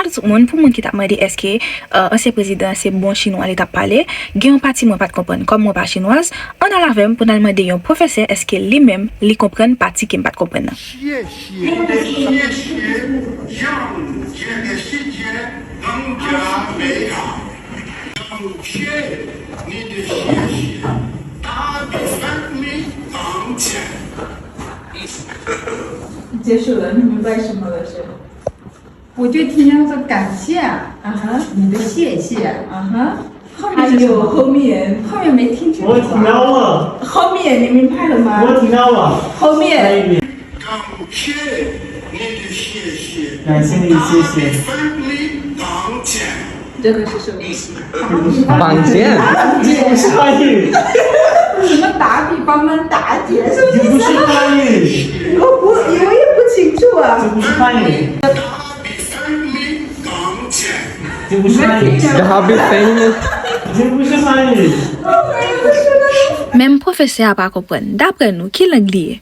Allô tout le monde, pour moun qui t'a demandé est-ce que ancien président c'est bon chinois il t'a parlé, gen yon parti moi pas comprendre comme moi pas chinoise, on a la veille pour nous demander un professeur est-ce que lui-même il comprend parti qui pas comprendre. 谢谢，让这个世界更加美好。感谢你的谢谢，大比分你当前。结束了，你明白什么了是？我就听他说感谢啊哈，你的谢谢，啊哈，后还面是什么？有后面，后面没听清楚。我听到了，后面你明白了吗？我听到了。后面，感谢你的谢谢，感谢你，谢谢。大比分你当前。这个是什么意思？绑架，这不是汉语，什么打比方们打劫是不是？这不是汉语，我也不清楚这啊。不是汉语，大比分你当前。这不是汉语，这好比飞呢。这不是汉语。 Même professeur a pas comprendre. D'après nous, qui l'anglais?